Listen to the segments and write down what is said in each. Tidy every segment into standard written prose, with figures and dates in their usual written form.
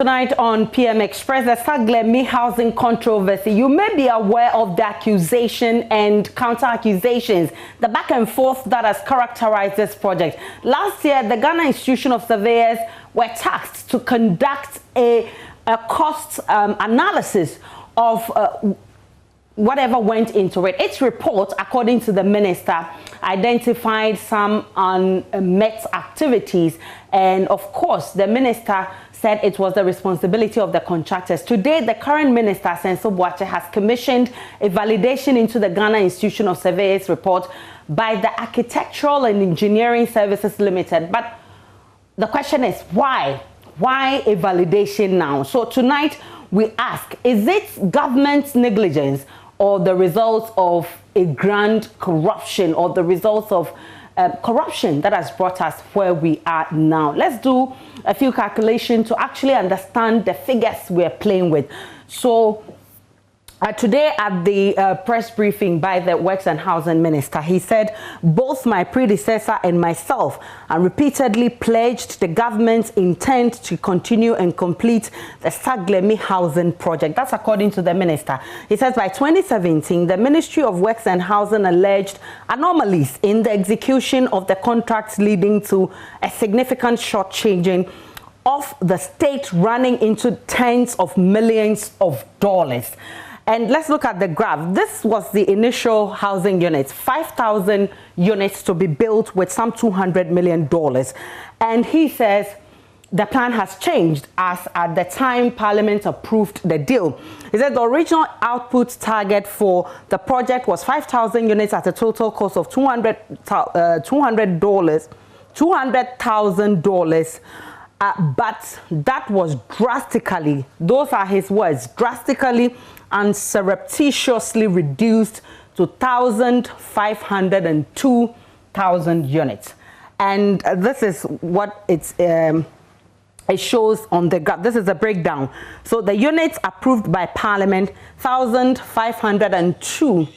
Tonight on PM Express, the Saglemi housing controversy. You may be aware of the accusation and counter-accusations, the back and forth that has characterized this project. Last year, the Ghana Institution of Surveyors were tasked to conduct a cost analysis of whatever went into it. Its report, according to the minister, identified some unmet activities, and of course the minister said it was the responsibility of the contractors. Today, the current minister, Senso Boache, has commissioned a validation into the Ghana Institution of Surveyors report by the Architectural and Engineering Services Limited. But the question is, why? Why a validation now? So tonight we ask, is it government negligence or the results of a grand corruption, or the results of corruption that has brought us where we are now? Let's do a few calculations to actually understand the figures we're playing with. So today at the press briefing by the Works and Housing Minister, he said, both my predecessor and myself repeatedly pledged the government's intent to continue and complete the Saglemi housing project. That's according to the minister. He says by 2017, the Ministry of Works and Housing alleged anomalies in the execution of the contracts, leading to a significant shortchanging of the state, running into tens of millions of dollars. And let's look at the graph. This was the initial housing units, 5,000 units to be built with some $200 million. And he says the plan has changed as at the time Parliament approved the deal. He said the original output target for the project was 5,000 units at a total cost of $200,000. But that was drastically, those are his words, drastically and surreptitiously reduced to 502,000 units. And this is what it shows on the graph. This is a breakdown. So the units approved by Parliament, 1,502.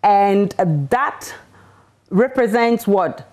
And that represents what?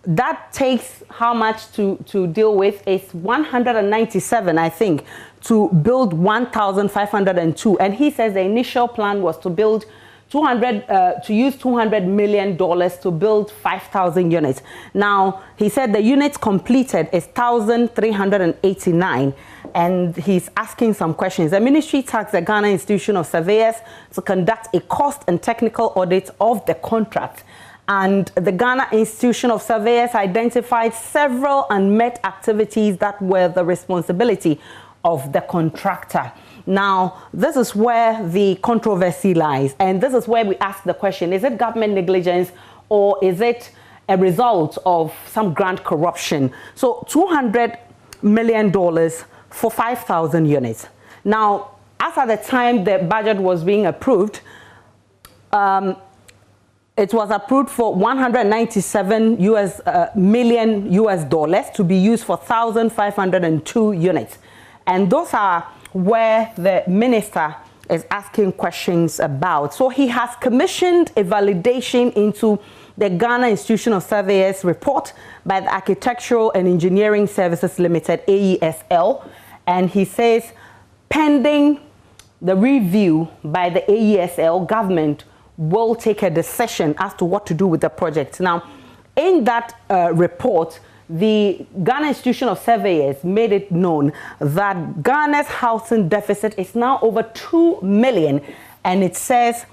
That takes how much to deal with is 197, I think, to build 1,502. And he says the initial plan was to build use $200 million to build 5,000 units. Now, he said the units completed is 1,389. And he's asking some questions. The ministry tasked the Ghana Institution of Surveyors to conduct a cost and technical audit of the contract. And the Ghana Institution of Surveyors identified several unmet activities that were the responsibility of the contractor. Now, this is where the controversy lies. And this is where we ask the question, is it government negligence or is it a result of some grand corruption? So $200 million for 5,000 units. Now, as at the time the budget was being approved, it was approved for $197 million to be used for 1,502 units. And those are where the minister is asking questions about. So he has commissioned a validation into the Ghana Institution of Surveyors report by the Architectural and Engineering Services Limited, AESL. And he says, pending the review by the AESL, government will take a decision as to what to do with the project. Now, in that report, the Ghana Institution of Surveyors made it known that Ghana's housing deficit is now over 2 million, and it says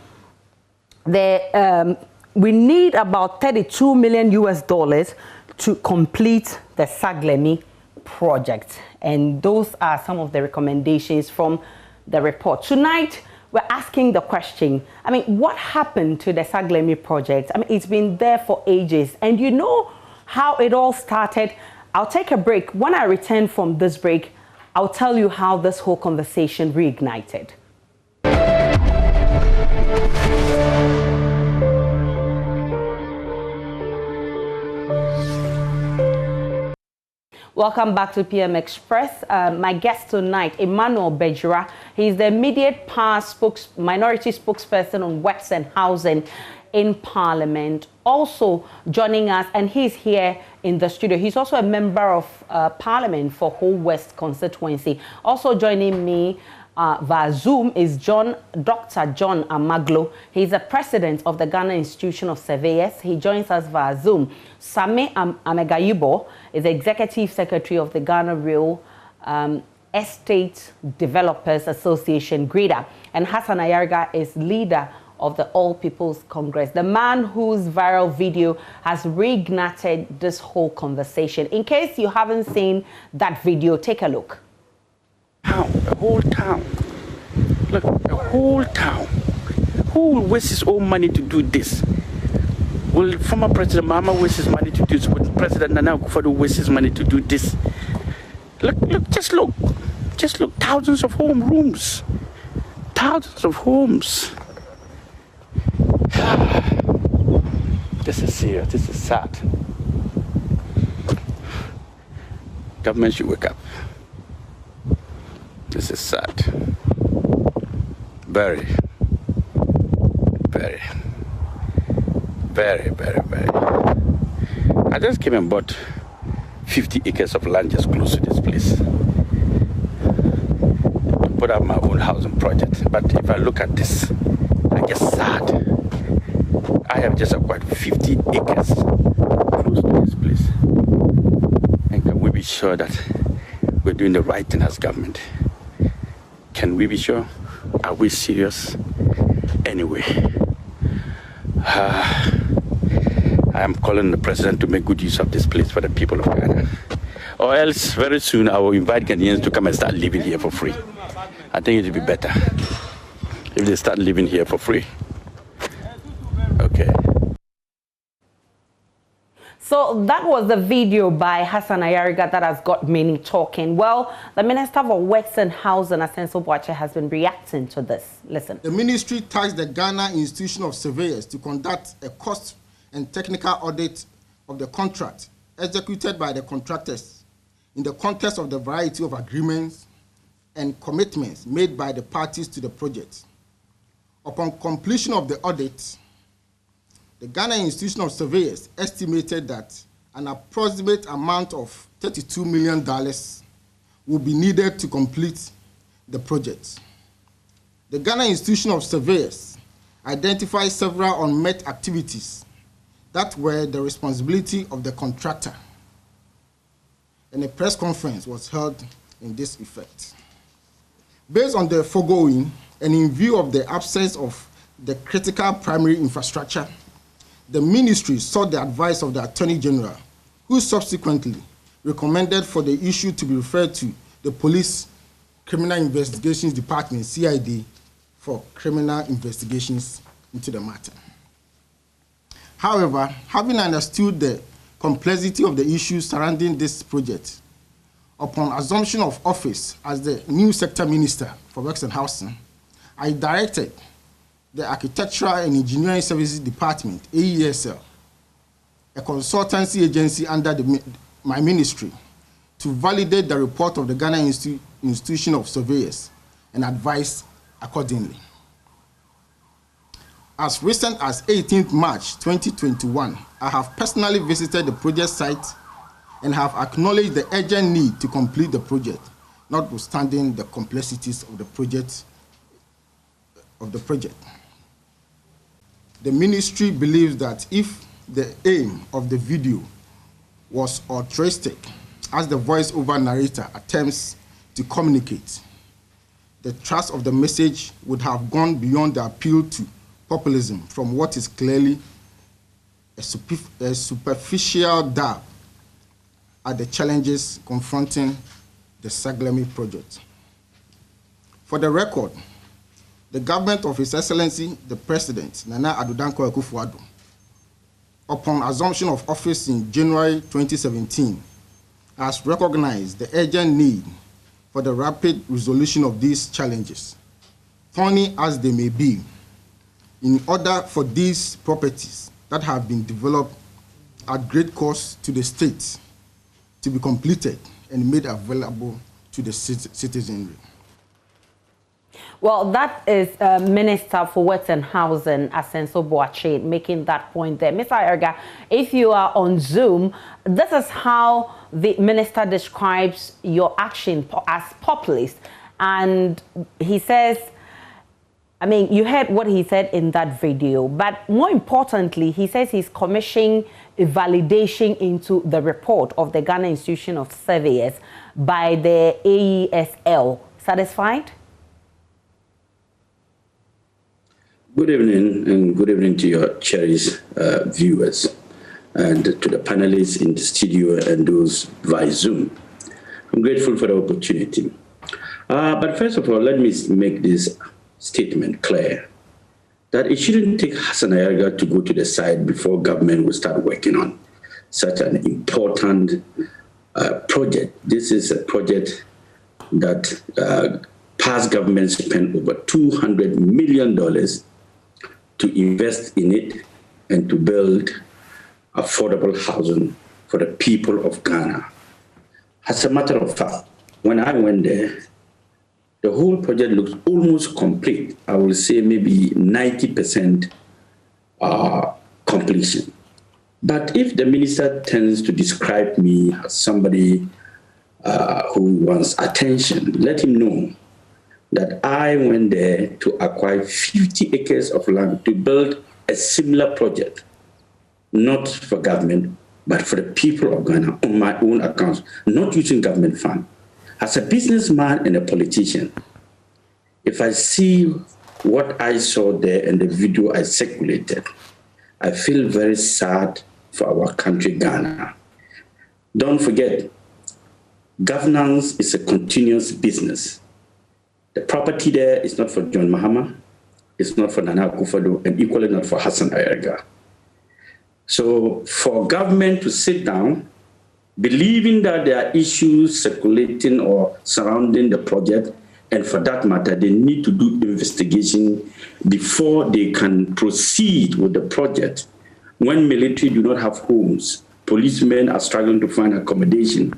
we need about $32 million to complete the Saglemi project. And those are some of the recommendations from the report. Tonight, we're asking the question, I mean, what happened to the Saglemi project? I mean, it's been there for ages. And you know how it all started. I'll take a break. When I return from this break, I'll tell you how this whole conversation reignited. Welcome back to PM Express. My guest tonight, Emmanuel Bejura. He's the immediate minority spokesperson on Works and Housing. in Parliament. Also joining us, and he's here in the studio. He's also a member of Parliament for Whole West constituency. Also joining me via Zoom is Dr. John Amaglo. He's the president of the Ghana Institution of Surveyors. He joins us via Zoom. Same Amegayibo is the executive secretary of the Ghana Real Estate Developers Association, GREDA. And Hassan Ayariga is leader of the All People's Congress, the man whose viral video has reignited this whole conversation. In case you haven't seen that video, take a look. A whole town. Look, a whole town. Who will waste his own money to do this? Will former President Mahama waste his money to do this? Will President Nana Akufo-Addo waste his money to do this? Look, just look. Just look, thousands of rooms. Thousands of homes. This is serious, this is sad. Government should wake up. This is sad. Very. I just came and bought 50 acres of land just close to this place. To put up my own housing project. But if I look at this, I get sad. I have just acquired 50 acres close to this place. And can we be sure that we're doing the right thing as government? Can we be sure? Are we serious? Anyway, I am calling the president to make good use of this place for the people of Ghana. Or else, very soon, I will invite Ghanaians to come and start living here for free. I think it would be better if they start living here for free. Okay. So that was the video by Hassan Ayariga that has got many talking. Well, the Minister for Works and Housing, Asenso Boache, has been reacting to this. Listen. The ministry tasked the Ghana Institution of Surveyors to conduct a cost and technical audit of the contract executed by the contractors in the context of the variety of agreements and commitments made by the parties to the project. Upon completion of the audit, the Ghana Institution of Surveyors estimated that an approximate amount of $32 million will be needed to complete the project. The Ghana Institution of Surveyors identified several unmet activities that were the responsibility of the contractor, and a press conference was held in this effect. Based on the foregoing, and in view of the absence of the critical primary infrastructure, the ministry sought the advice of the Attorney General, who subsequently recommended for the issue to be referred to the Police Criminal Investigations Department, CID, for criminal investigations into the matter. However, having understood the complexity of the issues surrounding this project, upon assumption of office as the new sector minister for Works and Housing, I directed the Architectural and Engineering Services Department, AESL, a consultancy agency under my ministry, to validate the report of the Ghana Institution of Surveyors and advise accordingly. As recent as 18th March 2021, I have personally visited the project site and have acknowledged the urgent need to complete the project, notwithstanding the complexities of the project. The ministry believes that if the aim of the video was altruistic, as the voice-over narrator attempts to communicate, the thrust of the message would have gone beyond the appeal to populism from what is clearly a superficial dab at the challenges confronting the Saglemi project. For the record, the government of His Excellency, the President, Nana Addo Dankwa Akufo-Addo, upon assumption of office in January 2017, has recognized the urgent need for the rapid resolution of these challenges, thorny as they may be, in order for these properties that have been developed at great cost to the state to be completed and made available to the citizenry. Well, that is Minister for Works and Housing, Asenso Boache, making that point there. Mr. Erga, if you are on Zoom, this is how the minister describes your action as populist. And he says, I mean, you heard what he said in that video, but more importantly, he says he's commissioning a validation into the report of the Ghana Institution of Surveyors by the AESL. Satisfied? Good evening, and good evening to your cherished viewers, and to the panelists in the studio and those via Zoom. I'm grateful for the opportunity. But first of all, let me make this statement clear, that it shouldn't take Hassan Ayarga to go to the side before government will start working on such an important project. This is a project that past government spent over $200 million to invest in it and to build affordable housing for the people of Ghana. As a matter of fact, when I went there, the whole project looks almost complete. I will say maybe 90% completion. But if the minister tends to describe me as somebody who wants attention, let him know that I went there to acquire 50 acres of land to build a similar project, not for government, but for the people of Ghana on my own accounts, not using government funds. As a businessman and a politician, if I see what I saw there and the video I circulated, I feel very sad for our country, Ghana. Don't forget, governance is a continuous business. The property there is not for John Mahama, it's not for Nana Akufo-Addo, and equally not for Hassan Ayarga. So for government to sit down, believing that there are issues circulating or surrounding the project, and for that matter, they need to do investigation before they can proceed with the project. When military do not have homes, policemen are struggling to find accommodation,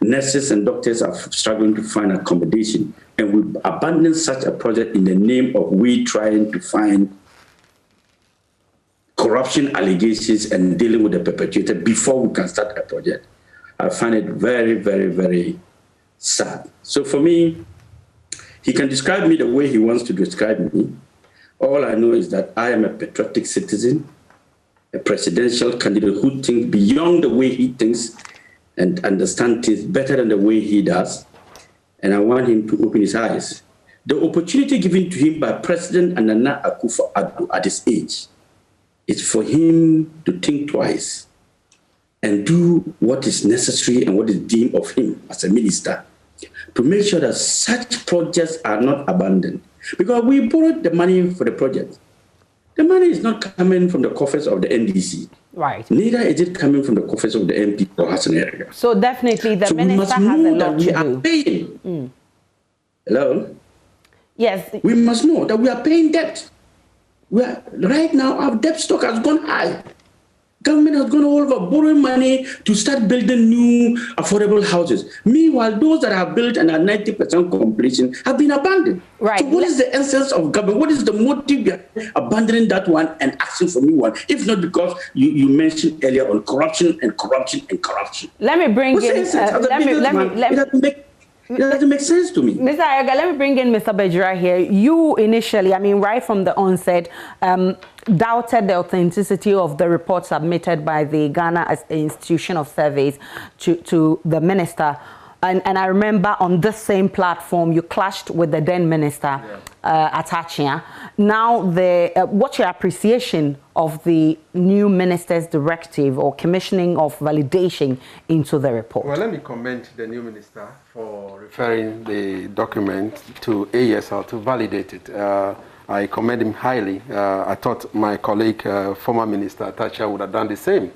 nurses and doctors are struggling to find accommodation, and we abandon such a project in the name of we trying to find corruption allegations and dealing with the perpetrator before we can start a project. I find it very, very, very sad. So for me, he can describe me the way he wants to describe me. All I know is that I am a patriotic citizen, a presidential candidate who thinks beyond the way he thinks and understands things better than the way he does. And I want him to open his eyes. The opportunity given to him by President Nana Akufo-Addo at his age is for him to think twice and do what is necessary and what is deemed of him as a minister to make sure that such projects are not abandoned. Because we borrowed the money for the project. The money is not coming from the coffers of the NDC. Right. Neither is it coming from the coffers of the MP or Hassan Ayarga. So definitely the minister has a lot to do. Paying. Hello? Yes. We must know that we are paying debt. Right now, our debt stock has gone high. Government has gone all over borrowing money to start building new affordable houses. Meanwhile, those that have built and are 90% completion have been abandoned. Right. So what is the essence of government? What is the motive behind abandoning that one and asking for new one? If not because you mentioned earlier on corruption and corruption and corruption. Let me bring in. It doesn't make sense to me. Mr. Ayarga, let me bring in Mr. Bajira here. You initially, I mean, right from the onset, doubted the authenticity of the report submitted by the Ghana Institution of Surveys to the minister. And I remember on this same platform, you clashed with the then minister, Atachia. Now, what's your appreciation of the new minister's directive or commissioning of validation into the report? Well, let me commend the new minister for referring the document to AESL to validate it. I commend him highly. I thought my colleague, former Minister Atachia, would have done the same.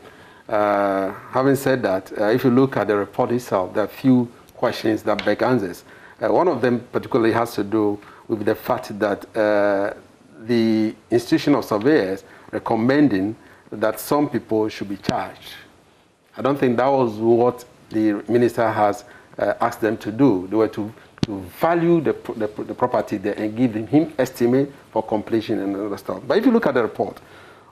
Having said that, if you look at the report itself, there are few questions that beg answers. One of them particularly has to do with the fact that the Institution of Surveyors recommending that some people should be charged. I don't think that was what the minister has asked them to do. They were to to value the property there and give him estimate for completion and other stuff. But if you look at the report,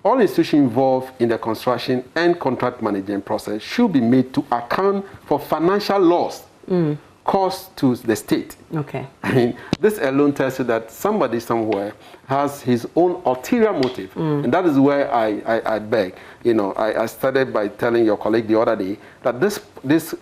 all institutions involved in the construction and contract management process should be made to account for financial loss caused to the state. Okay. I mean, this alone tells you that somebody somewhere has his own ulterior motive. And that is where I beg. You know, I started by telling your colleague the other day that this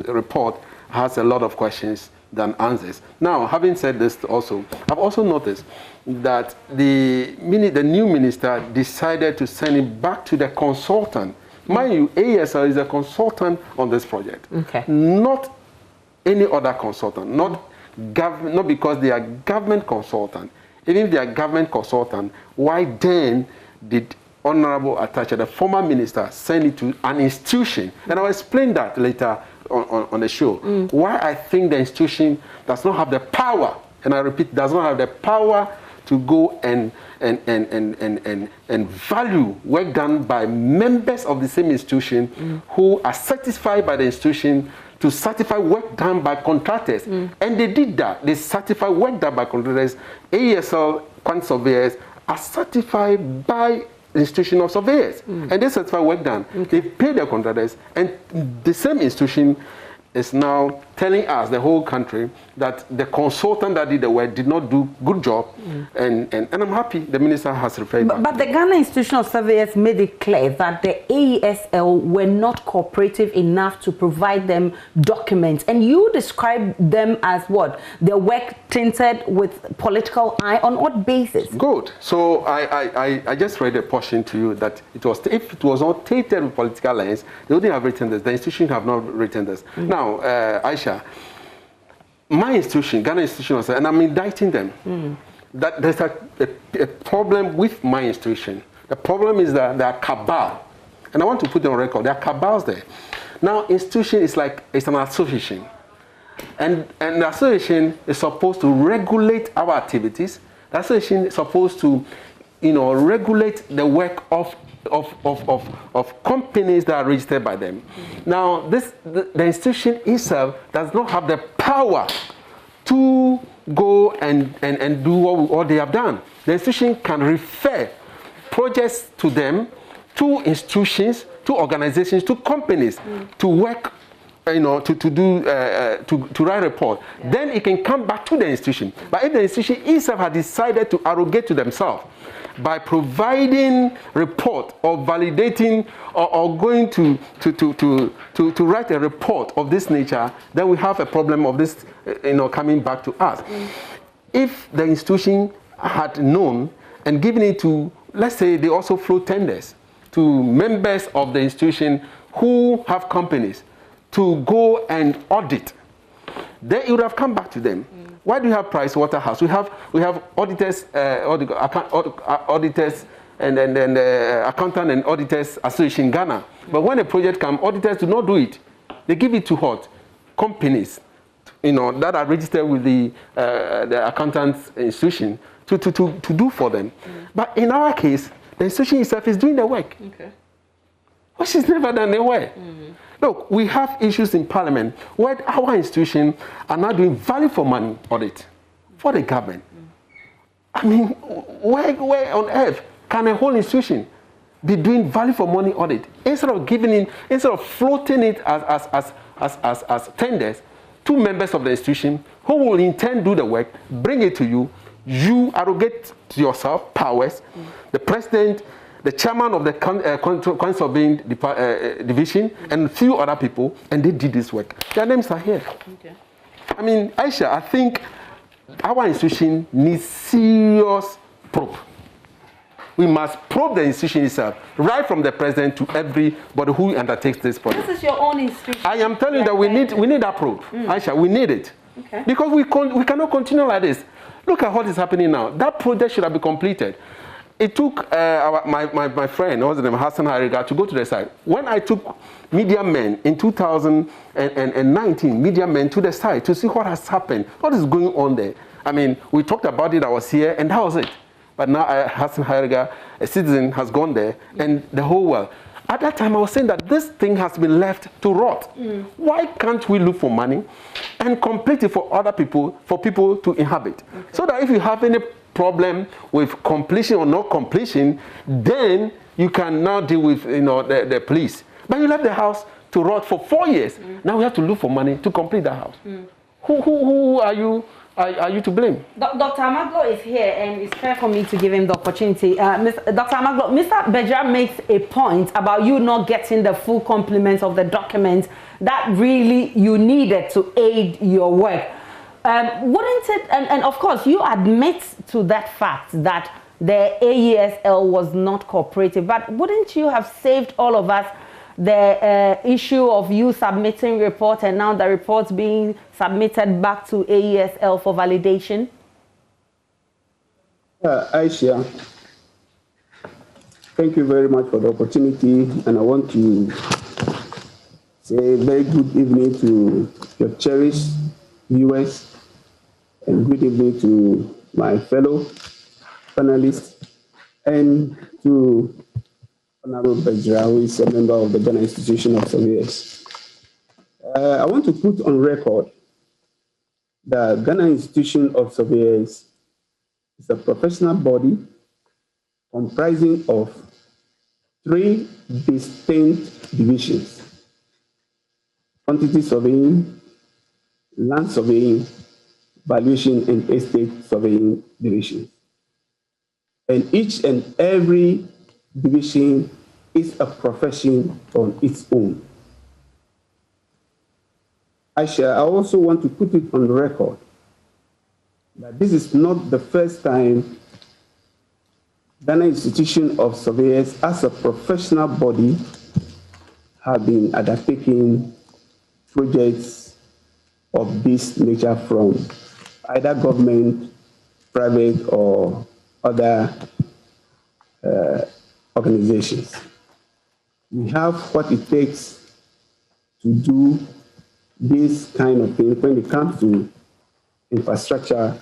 report has a lot of questions than answers. Now, having said this also, I've also noticed that the new minister decided to send it back to the consultant. Mind you, AESL is a consultant on this project. Okay. Not any other consultant, not because they are government consultant. Even if they are government consultant, why then did Honorable Atacha, the former minister, send it to an institution? And I'll explain that later on the show. Why I think the institution does not have the power, and I repeat, does not have the power to go and value work done by members of the same institution who are certified by the institution to certify work done by contractors. And they did that. They certify work done by contractors. AESL quantity surveyors are certified by the institution of surveyors. And they certify work done. They pay their contractors. And the same institution is now telling us, the whole country, that the consultant that did the work did not do good job, and I'm happy the minister has referred back. But the Ghana Institution of Surveyors made it clear that the AESL were not cooperative enough to provide them documents, and you described them as what? Their work tinted with political eye. On what basis? Good. So I just read a portion to you that it was, if it was not tainted with political lines, they wouldn't have written this. The institution have not written this. Now, Aisha, my institution, Ghana Institution, and I'm indicting them, that there's a problem with my institution. The problem is that there are cabal, and I want to put it on record, there are cabals there. Now, institution is like, it's an association, and the association is supposed to regulate our activities. The association is supposed to, regulate the work of companies that are registered by them. Now, the institution itself does not have the power to go and do what they have done. The institution can refer projects to them, to institutions, to organizations, to companies, to work, to write a report. Yeah. Then it can come back to the institution. But if the institution itself has decided to arrogate to themselves by providing report or validating or going to write a report of this nature, then we have a problem of this, coming back to us. If the institution had known and given it to, let's say they also float tenders to members of the institution who have companies to go and audit, then it would have come back to them. Why do you have Price Waterhouse? We have auditors, auditors and accountant and auditors association in Ghana. But when a project comes, auditors do not do it. They give it to what? Companies, that are registered with the accountants institution to do for them. But in our case, the institution itself is doing the work. Okay. Well, she's never done the work. Look, we have issues in Parliament where our institutions are now doing value for money audit for the government. I mean, where on earth can a whole institution be doing value for money audit instead of floating it as tenders to members of the institution who will in turn do the work, bring it to you, you arrogate to yourself powers, the president, the chairman of the Quantity Surveying Division, and a few other people, and they did this work. Their names are here. Okay. I mean, Aisha, I think our institution needs serious probe. We must probe the institution itself, right from the president to everybody who undertakes this project. This is your own institution. I am telling you that we need that probe. Aisha, we need it. Okay. Because we cannot continue like this. Look at what is happening now. That project should have been completed. It took my friend, what's his name, Hassan Hariga, to go to the site. When I took media men in 2019, media men to the site to see what has happened, what is going on there. I mean, we talked about it, I was here, and that was it. But now Hassan Hariga, a citizen, has gone there, and the whole world. At that time, I was saying that this thing has been left to rot. Why can't we look for money and complete it for other people, for people to inhabit? Okay. So that if you have any problem with completion or not completion, then you can now deal with the police. But you left the house to rot for 4 years. Now we have to look for money to complete the house. Who are you? Are you to blame? Dr. Amaglo is here, and it's fair for me to give him the opportunity. Dr. Amaglo, Mr. Bejra makes a point about you not getting the full complement of the documents that really you needed to aid your work. Wouldn't it, and of course, you admit to that fact that the AESL was not cooperative, but wouldn't you have saved all of us the issue of you submitting reports and now the reports being submitted back to AESL for validation? Aisha, thank you very much for the opportunity, and I want to say a very good evening to your cherished viewers, and good evening to my fellow panelists, and to Honorable Bejra, who is a member of the Ghana Institution of Surveyors. I want to put on record the Ghana Institution of Surveyors is a professional body comprising of 3 distinct divisions: quantity surveying, land surveying, valuation, and estate surveying divisions. And each and every division is a profession on its own. I also want to put it on record that this is not the first time Ghana Institution of Surveyors as a professional body have been undertaking projects of this nature from either government, private, or other organizations. We have what it takes to do this kind of thing when it comes to infrastructure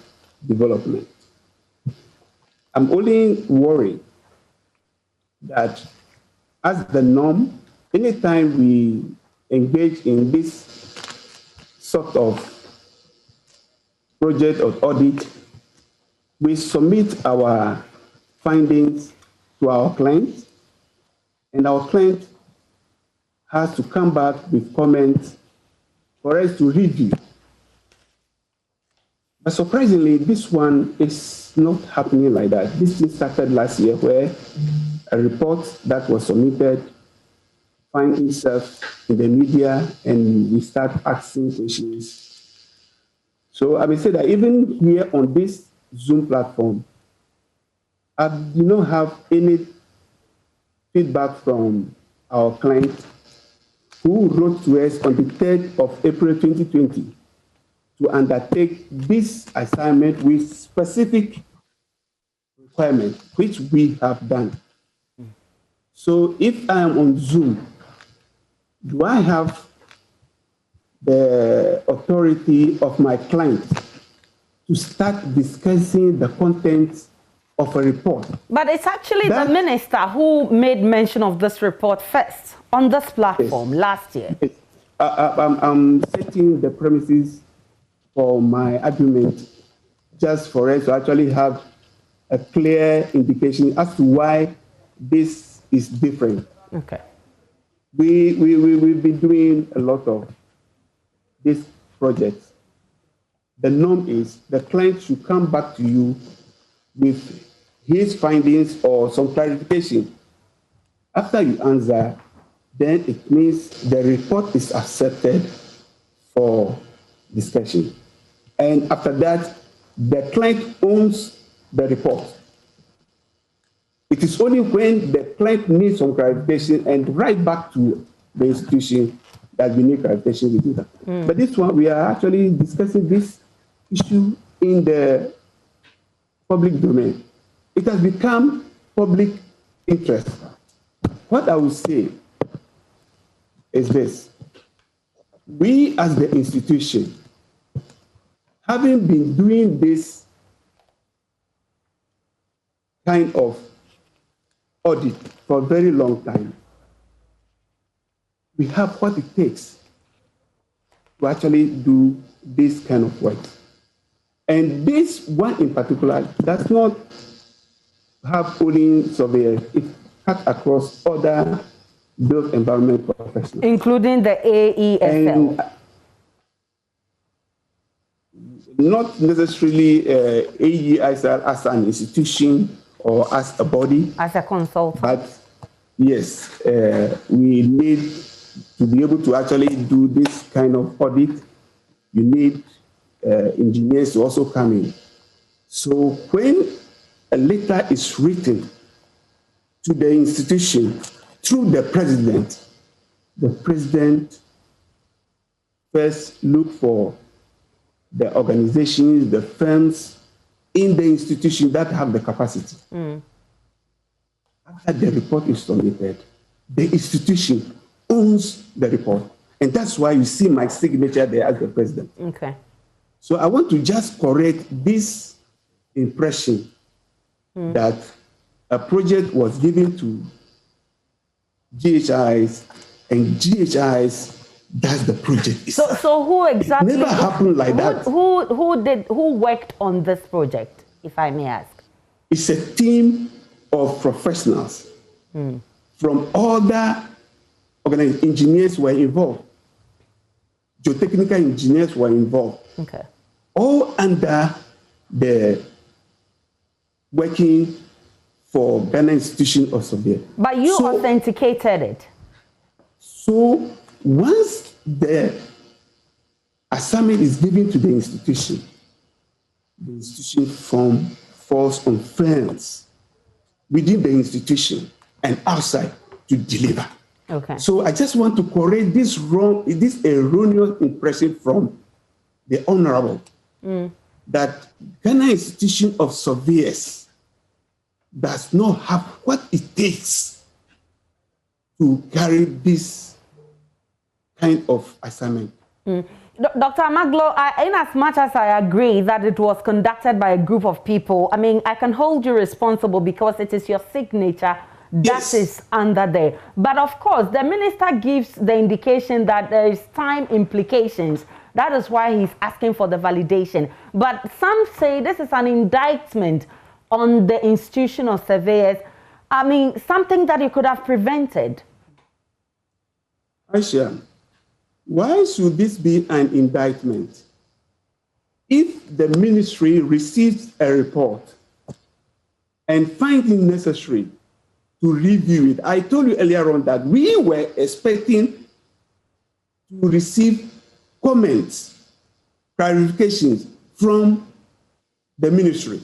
development. I'm only worried that as the norm, anytime we engage in this sort of project or audit, we submit our findings to our client, and our client has to come back with comments for us to review. But surprisingly, this one is not happening like that. This thing started last year, where a report that was submitted finds itself in the media, and we start asking questions. So I will say that even here on this Zoom platform, I do not have any feedback from our client, who wrote to us on the 3rd of April 2020 to undertake this assignment with specific requirements, which we have done. So if I am on Zoom, do I have the authority of my client to start discussing the contents of a report? But it's actually the minister who made mention of this report first on this platform last year. Yes. I'm setting the premises for my argument just for us to actually have a clear indication as to why this is different. Okay. We've been doing a lot of these projects. The norm is the client should come back to you with his findings or some clarification. After you answer, then it means the report is accepted for discussion. And after that, the client owns the report. It is only when the client needs some clarification and write back to the institution that we need clarification, we do that. But this one, we are actually discussing this issue in the public domain. It has become public interest. What I would say is this: we as the institution, having been doing this kind of audit for a very long time, we have what it takes to actually do this kind of work. And this one in particular does not have only surveyors, it cuts across other built environment professionals. Including the AESL. And not necessarily AESL as an institution or as a body. As a consultant. But yes, we need to be able to actually do this kind of audit. You need engineers to also come in. So when a letter is written to the institution through the president first look for the organizations, the firms in the institution that have the capacity. After the report is submitted, the institution owns the report. And that's why you see my signature there as the president. Okay. So I want to just correct this impression that a project was given to GHIs and GHIs does the project. So who exactly? It never happened like that. Who worked on this project, if I may ask? It's a team of professionals from other organizations. Engineers were involved. Geotechnical engineers were involved. Okay. All under the working for Ghana Institution of Survey. But you authenticated it. So once the assignment is given to the institution falls on firms within the institution and outside to deliver. Okay. So I just want to correct this erroneous impression from the Honorable that Ghana Institution of Surveyors does not have what it takes to carry this kind of assignment. Dr. Amaglo, in as much as I agree that it was conducted by a group of people, I mean, I can hold you responsible because it is your signature that is under there. But of course, the minister gives the indication that there is time implications. That is why he's asking for the validation. But some say this is an indictment on the institution of surveyors. I mean, something that you could have prevented. Aisha, why should this be an indictment? If the ministry receives a report and finds it necessary to review it, I told you earlier on that we were expecting to receive comments, clarifications from the ministry.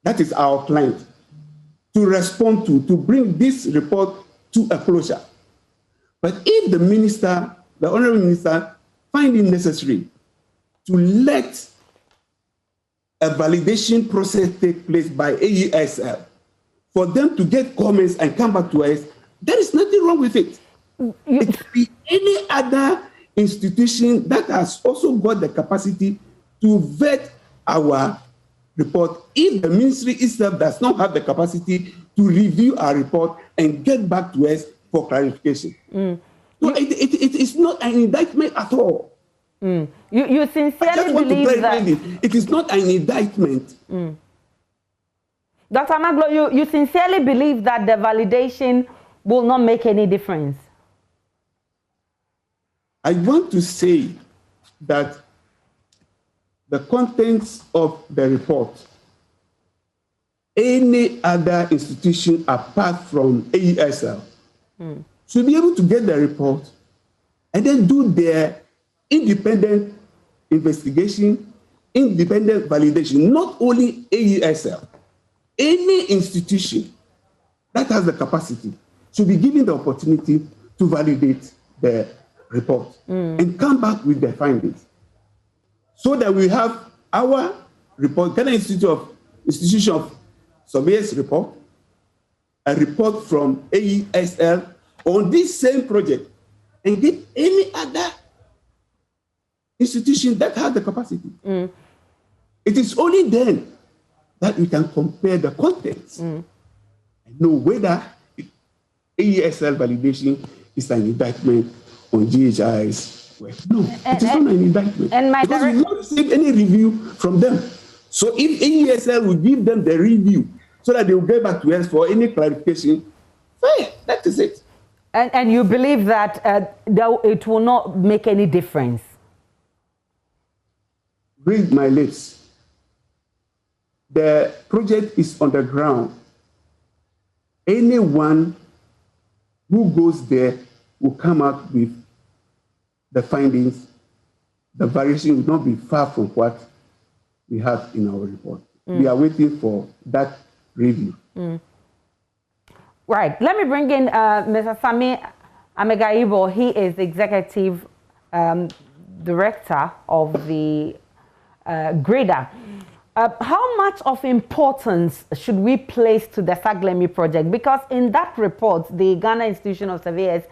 That is our client to respond to bring this report to a closure. But if the minister, the honorable minister, find it necessary to let a validation process take place by AESL, for them to get comments and come back to us, there is nothing wrong with it. It could be any other institution that has also got the capacity to vet our report. If the ministry itself does not have the capacity to review our report and get back to us for clarification. So it is not an indictment at all. You sincerely believe that it is not an indictment. Dr. Amaglo, you sincerely believe that the validation will not make any difference? I want to say that the contents of the report, any other institution apart from AESL should be able to get the report and then do their independent investigation, independent validation, not only AESL. Any institution that has the capacity should be given the opportunity to validate the report and come back with their findings, so that we have our report, Ghana Institution of Surveyors report, a report from AESL on this same project, and get any other institution that has the capacity. It is only then that we can compare the contents and know whether AESL validation is an indictment on GHI's work. No, it is not an indictment. Because we did not receive any review from them. So if AESL will give them the review so that they will get back to us for any clarification, fine, that is it. And you believe that it will not make any difference? Read my lips. The project is on the ground. Anyone who goes there will come out with the findings. The variation will not be far from what we have in our report. We are waiting for that review. Right. Let me bring in Mr. Sami Amegaibo. He is executive director of the Grader. How much of importance should we place to the Saglemi project? Because in that report, the Ghana Institution of Surveyors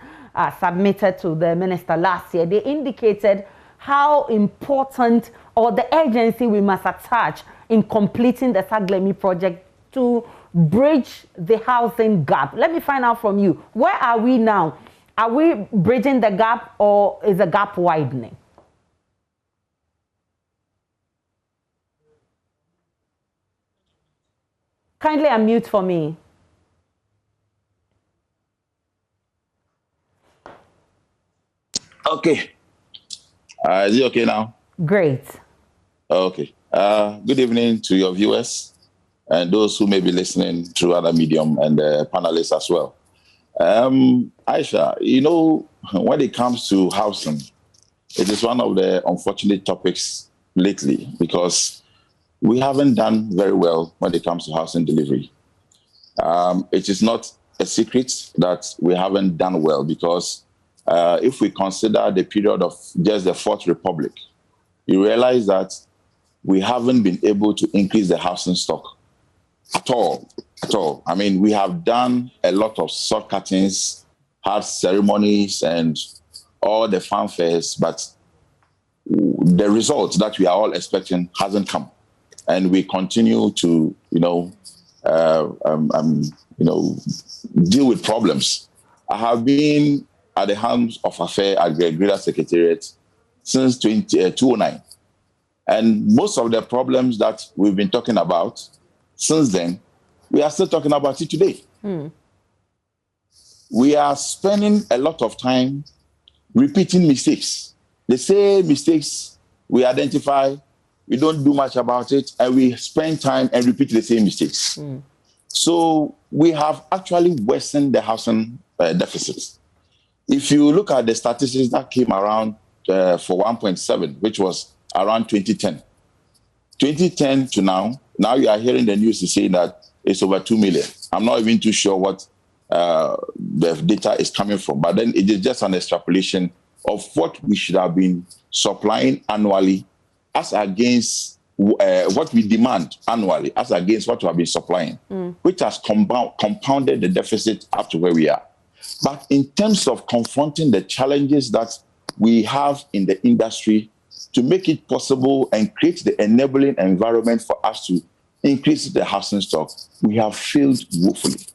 submitted to the minister last year, they indicated how important or the urgency we must attach in completing the Saglemi project to bridge the housing gap. Let me find out from you, where are we now? Are we bridging the gap or is the gap widening? Kindly unmute for me. Okay. Is it okay now? Great. Okay. Good evening to your viewers and those who may be listening through other medium and the panelists as well. Aisha, you know, when it comes to housing, it is one of the unfortunate topics lately because we haven't done very well when it comes to housing delivery. It is not a secret that we haven't done well because if we consider the period of just the Fourth Republic, you realize that we haven't been able to increase the housing stock at all. I mean, we have done a lot of sword cuttings, had ceremonies and all the fanfares, but the results that we are all expecting hasn't come. And we continue to, deal with problems. I have been at the helm of affair at the Greater Secretariat since 2009. And most of the problems that we've been talking about since then, we are still talking about it today. We are spending a lot of time repeating mistakes. The same mistakes we identify, we don't do much about it, and we spend time and repeat the same mistakes. So we have actually worsened the housing deficit. If you look at the statistics that came around for 1.7, which was around 2010. 2010 to now you are hearing the news is saying that it's over 2 million. I'm not even too sure what the data is coming from, but then it is just an extrapolation of what we should have been supplying annually as against what we demand annually as against what we have been supplying, which has compounded the deficit up to where we are. But in terms of confronting the challenges that we have in the industry to make it possible and create the enabling environment for us to increase the housing stock, we have failed woefully.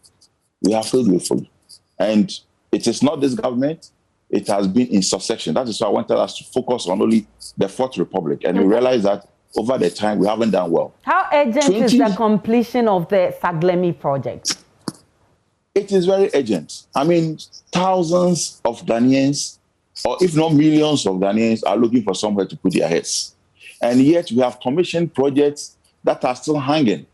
And it is not this government, it has been in succession. That is why I wanted us to focus on only the Fourth Republic. And we realize that over the time, we haven't done well. How urgent is the completion of the Saglemi project? It is very urgent. I mean, thousands of Ghanaians, or if not millions of Ghanaians, are looking for somewhere to put their heads. And yet we have commissioned projects that are still hanging.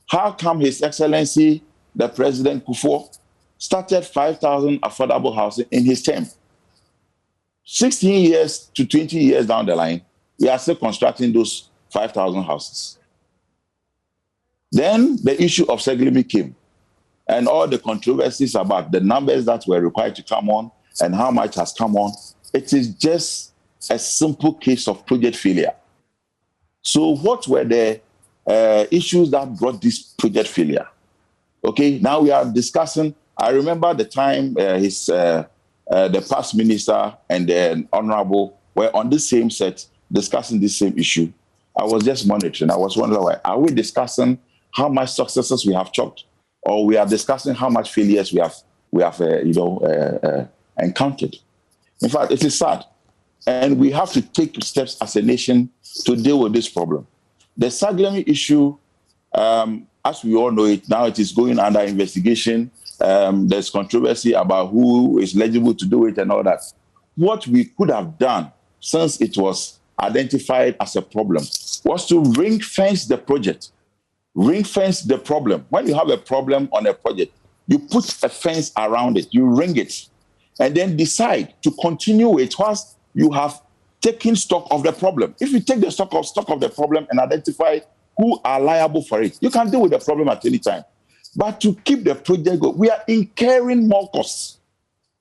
How come His Excellency, the President Kufuor, started 5,000 affordable housing in his term? 16 years to 20 years down the line, we are still constructing those 5,000 houses. Then the issue of Saglemi came, and all the controversies about the numbers that were required to come on and how much has come on. It is just a simple case of project failure. So what were the issues that brought this project failure? Okay, now we are discussing. I remember the time the past minister and the honorable were on the same set discussing this same issue. I was just monitoring. I was wondering, why are we discussing how much successes we have chopped, or we are discussing how much failures we have encountered. In fact, it is sad. And we have to take steps as a nation to deal with this problem. The Saglemi issue, as we all know it, now it is going under investigation. There's controversy about who is eligible to do it and all that. What we could have done since it was identified as a problem was to ring-fence the project, ring-fence the problem. When you have a problem on a project, you put a fence around it, you ring it, and then decide to continue it whilst you have taken stock of the problem. If you take the stock of the problem and identify who are liable for it, you can deal with the problem at any time. But to keep the project going, we are incurring more costs.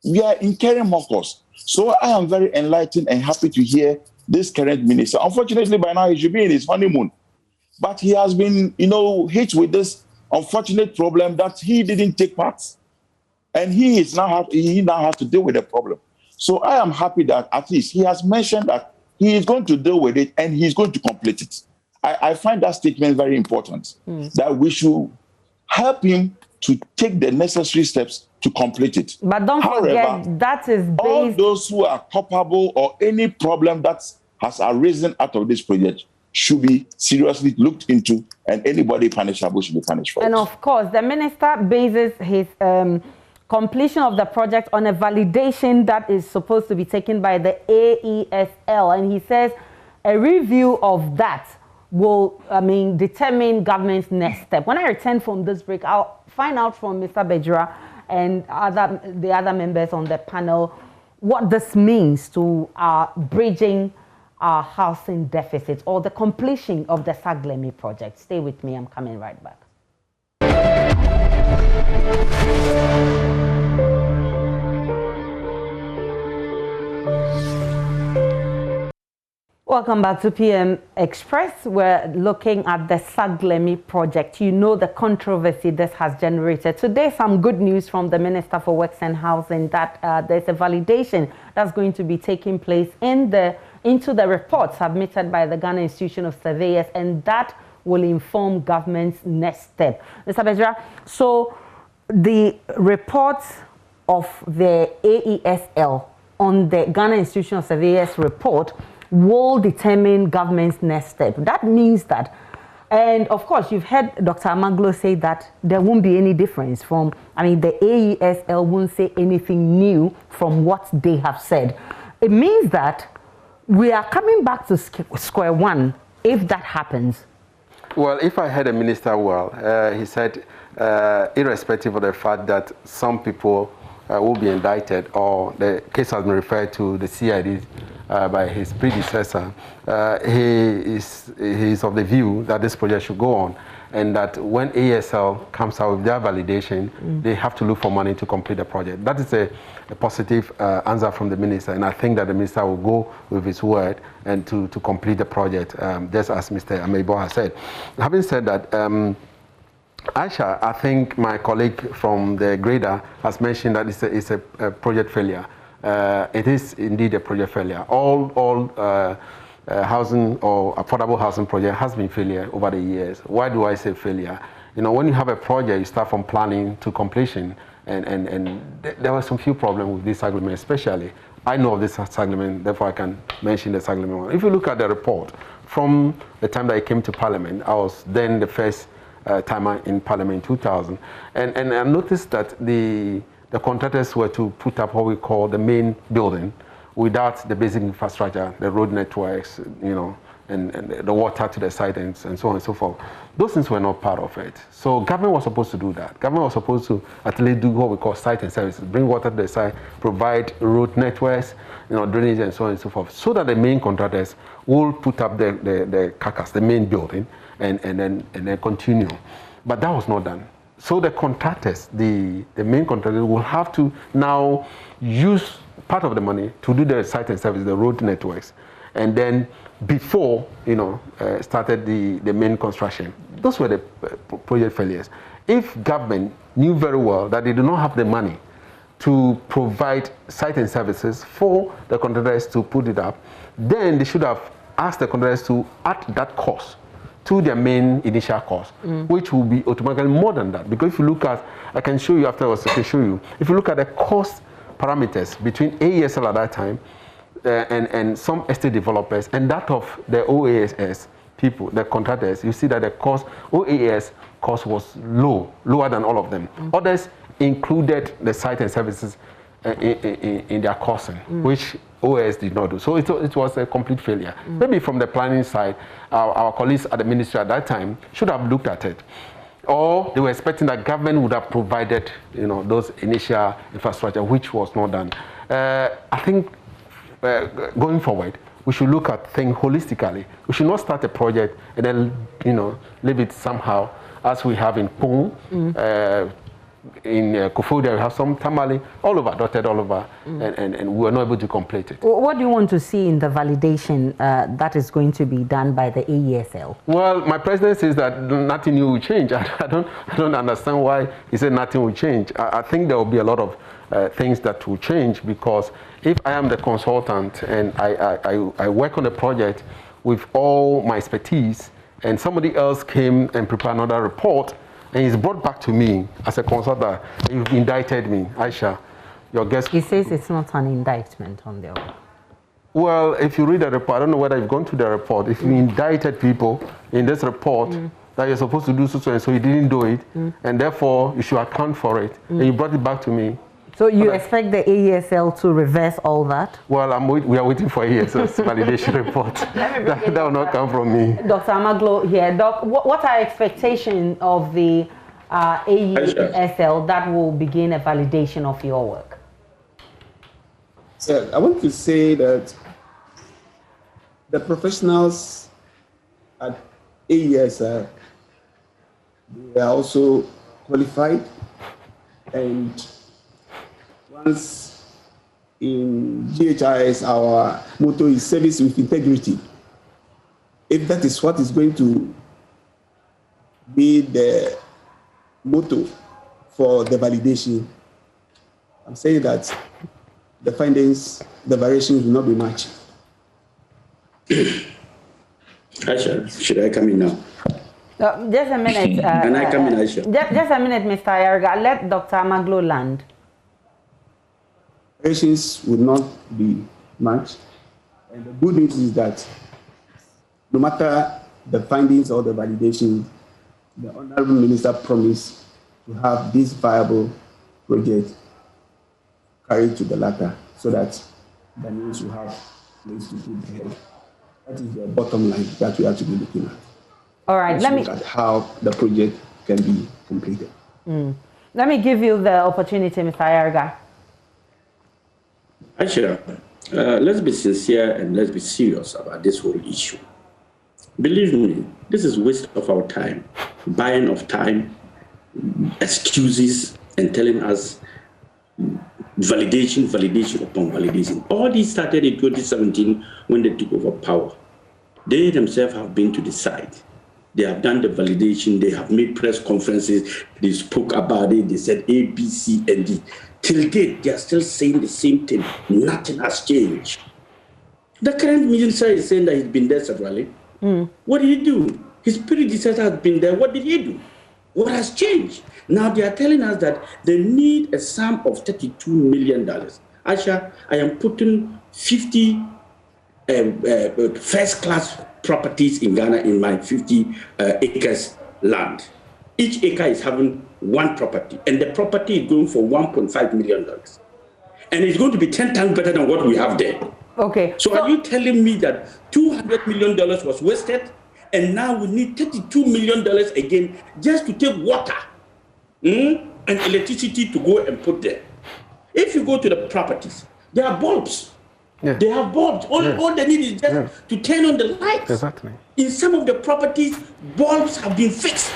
We are incurring more costs. So I am very enlightened and happy to hear this current minister. Unfortunately, by now he should be in his honeymoon. But he has been, hit with this unfortunate problem that he didn't take part. And he now has to deal with the problem. So I am happy that at least he has mentioned that he is going to deal with it and he's going to complete it. I find that statement very important, that we should help him to take the necessary steps to complete it. But don't forget, that is based... all those who are culpable or any problem that has arisen out of this project should be seriously looked into, and anybody punishable should be punished for it. And of course, the minister bases his completion of the project on a validation that is supposed to be taken by the AESL. And he says a review of that will, determine government's next step. When I return from this break, I'll find out from Mr. Bejura and the other members on the panel what this means to bridging our housing deficit or the completion of the Saglemi project. Stay with me. I'm coming right back. Welcome back to PM Express. We're looking at the Saglemi project. You know the controversy this has generated. Today, some good news from the Minister for Works and Housing that there's a validation that's going to be taking place into the report submitted by the Ghana Institution of Surveyors, and that will inform government's next step. Mr. Bejura, so the report of the AESL on the Ghana Institution of Surveyors report will determine government's next step. That means that, and of course, you've heard Dr. Amaglo say that there won't be any difference from, the AESL won't say anything new from what they have said. It means that we are coming back to square one if that happens. Well, if I heard the minister well, he said, irrespective of the fact that some people will be indicted or the case has been referred to the CID by his predecessor, he is of the view that this project should go on, and that when ASL comes out with their validation, they have to look for money to complete the project. That is a positive answer from the minister, and I think that the minister will go with his word and to complete the project, just as Mr. Amebo has said. Having said that, Aisha, I think my colleague from the grader has mentioned that it's a project failure. It is indeed a project failure. All housing or affordable housing project has been failure over the years. Why do I say failure? When you have a project, you start from planning to completion, and there were some few problems with this agreement, especially. I know of this agreement, therefore I can mention this agreement one. If you look at the report, from the time that it came to Parliament, I was then the first timer in Parliament in 2000, and I noticed that the contractors were to put up what we call the main building without the basic infrastructure, the road networks, and the water to the site and so on and so forth. Those things were not part of it. So government was supposed to do that. Government was supposed to at least do what we call site and services, bring water to the site, provide road networks, drainage and so on and so forth, so that the main contractors will put up the carcass, the main building, and then continue. But that was not done. So the contractors, the main contractors, will have to now use part of the money to do the site and service, the road networks, and then before started the main construction. Those were the project failures. If government knew very well that they do not have the money to provide site and services for the contractors to put it up, then they should have asked the contractors to add that cost to their main initial cost, which will be automatically more than that. Because if you look at, I can show you afterwards, I can show you, if you look at the cost parameters between AESL at that time and some estate developers and that of the OAS people, the contractors, you see that the cost, OAS cost was lower than all of them. Others included the site and services in their costing, which OAS did not do. So it was a complete failure. Maybe from the planning side, our colleagues at the ministry at that time should have looked at it. Or they were expecting that government would have provided, those initial infrastructure, which was not done. I think going forward, we should look at things holistically. We should not start a project and then, leave it somehow, as we have in Pung, in Kofodia, we have some Tamale, all over, dotted all over, and we were not able to complete it. What do you want to see in the validation that is going to be done by the AESL? Well, my president says that nothing new will change. I don't understand why he said nothing will change. I think there will be a lot of things that will change, because if I am the consultant and I work on a project with all my expertise, and somebody else came and prepared another report, and he's brought back to me as a consultant, you've indicted me, Aisha, your guest. He says it's not an indictment on the other. Well, if you read the report, I don't know whether you've gone to the report. If you indicted people in this report that you're supposed to do so and so, you didn't do it, and therefore you should account for it, and you brought it back to me. So you expect the AESL to reverse all that? Well, we are waiting for AESL's validation report. that will not come from me. Dr. Amaglo here. Doc, what are expectations of the AESL that will begin a validation of your work? So I want to say that the professionals at AESL, they are also qualified, and once in GHIS, our motto is service with integrity. If that is what is going to be the motto for the validation, I'm saying that the findings, the variations will not be much. Aisha, should I come in now? Just a minute. Can I come in, Aisha? Just a minute, Mr. Ayarga. Let Dr. Amaglo land. Variations will not be much. And the good news is that no matter the findings or the validation, the Honorable Minister promised to have this viable project carried to the latter, so that the news will have place to put the head. That is the bottom line that we have to be looking at. All right, let me look at how the project can be completed. Let me give you the opportunity, Mr. Ayarga. Aisha, let's be sincere and let's be serious about this whole issue. Believe me, this is waste of our time, buying of time, excuses, and telling us validation upon validation. All this started in 2017 when they took over power. They themselves have been to the site. They have done the validation. They have made press conferences. They spoke about it. They said A, B, C, and D. Till date, they are still saying the same thing. Nothing has changed. The current minister is saying that he's been there severally. What did he do? His predecessor has been there. What did he do? What has changed? Now they are telling us that they need a sum of $32 million. Aisha, I am putting 50 first-class properties in Ghana in my 50 acres land. Each acre is having one property, and the property is going for $1.5 million. And it's going to be 10 times better than what we have there. Okay. So are you telling me that $200 million was wasted, and now we need $32 million again just to take water and electricity to go and put there? If you go to the properties, there are bulbs. Yeah. They have bulbs. All they need is just to turn on the lights. Exactly. In some of the properties, bulbs have been fixed.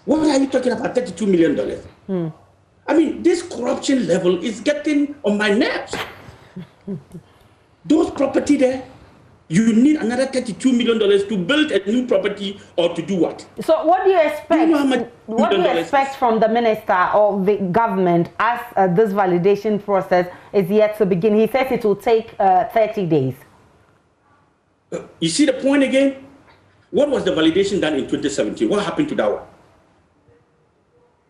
What are you talking about, $32 million? I mean, this corruption level is getting on my nerves. Those property there, you need another $32 million to build a new property or to do what? So what do you expect? Do you know how much what do you expect from the minister or the government as this validation process is yet to begin? He says it will take 30 days. You see the point again? What was the validation done in 2017? What happened to that one?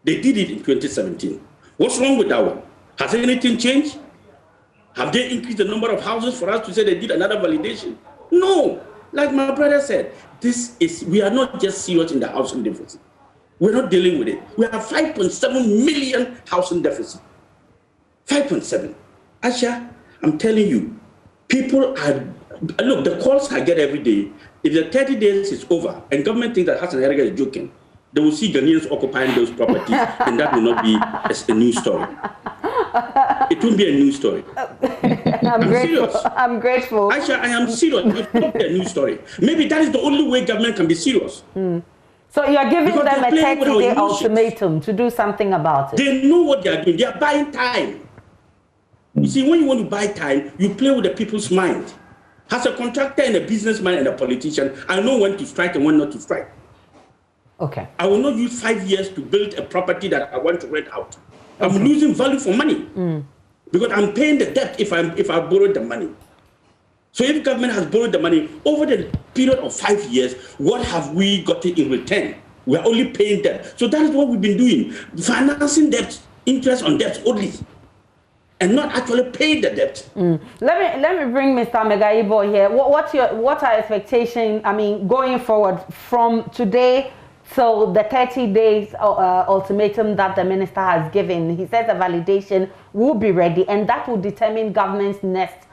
They did it in 2017. What's wrong with that one? Has anything changed? Have they increased the number of houses for us to say they did another validation? No. Like my brother said, we are not just serious in the housing deficit. We're not dealing with it. We have 5.7 million housing deficit. 5.7. Asha, I'm telling you, people are, look, the calls I get every day, if the 30 days is over and government thinks that Hassan Herega is joking, they will see Ghanaians occupying those properties and that will not be a news story. It won't be a news story. I'm serious. I'm grateful. Aisha, I am serious. It won't be a news story. Maybe that is the only way government can be serious. So you are giving them a 30-day ultimatum to do something about it. They know what they are doing. They are buying time. You see, when you want to buy time, you play with the people's mind. As a contractor and a businessman and a politician, I know when to strike and when not to strike. Okay. I will not use 5 years to build a property that I want to rent out. I'm losing value for money because I'm paying the debt if I borrowed the money. So if government has borrowed the money over the period of 5 years, what have we gotten in return? We are only paying debt. So that is what we've been doing, financing debt, interest on debt only, and not actually paying the debt. Let me bring Mr. Megaibo here. What are expectations? I mean, going forward from today. So the 30 days ultimatum that the minister has given, he says the validation will be ready and that will determine government's next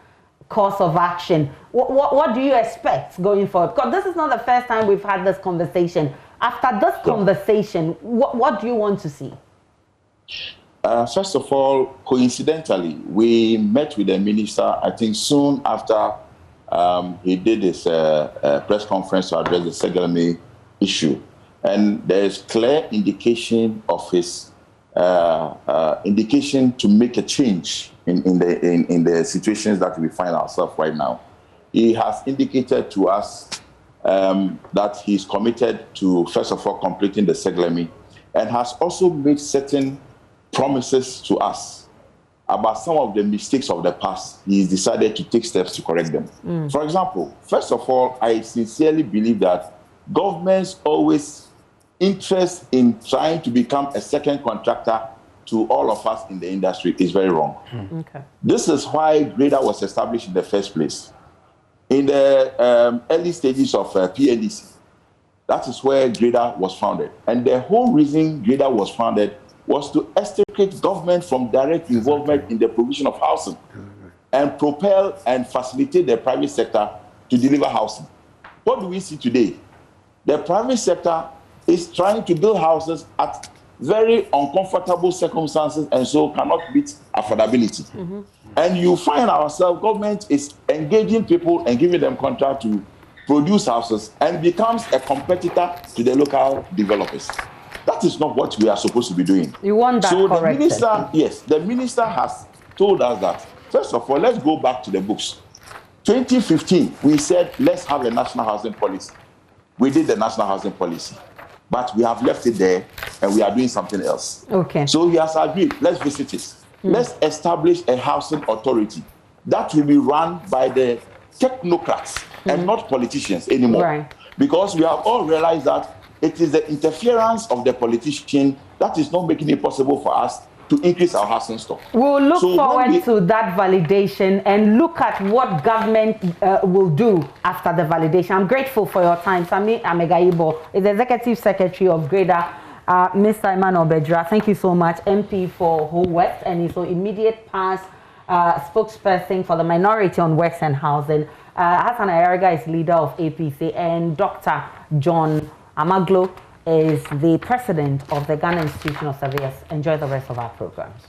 course of action. What do you expect going forward? Because this is not the first time we've had this conversation. After this conversation, what do you want to see? First of all, coincidentally, we met with the minister, I think soon after he did his press conference to address the Saglemi issue. And there is clear indication of his indication to make a change in the situations that we find ourselves right now. He has indicated to us that he's committed to, first of all, completing the Saglemi, and has also made certain promises to us about some of the mistakes of the past. He's decided to take steps to correct them. For example, first of all, I sincerely believe that governments always interest in trying to become a second contractor to all of us in the industry is very wrong. Okay. This is why GRADA was established in the first place. In the early stages of PNDC, that is where GRADA was founded. And the whole reason GRADA was founded was to extricate government from direct involvement in the provision of housing and propel and facilitate the private sector to deliver housing. What do we see today? The private sector is trying to build houses at very uncomfortable circumstances and so cannot meet affordability. And you find ourselves, government is engaging people and giving them contract to produce houses and becomes a competitor to the local developers. That is not what we are supposed to be doing. You want that so corrected. The minister, yes, the minister has told us that, first of all, let's go back to the books. 2015, we said, let's have a national housing policy. We did the national housing policy. But we have left it there and we are doing something else. Okay. So he has agreed, let's visit it. Let's establish a housing authority that will be run by the technocrats and not politicians anymore. Right. Because we have all realized that it is the interference of the politician that is not making it possible for us to increase our housing stock. We'll look forward to that validation and look at what government will do after the validation. I'm grateful for your time. Sami Amegaibo is the Executive Secretary of GRADA. Mr. Emmanuel Bedra, thank you so much, MP for Whole West, and he's an immediate past spokesperson for the minority on Works and Housing. Hassan Herega is leader of APC, and Dr. John Amaglo is the president of the Ghana Institution of Surveyors. Enjoy the rest of our programs.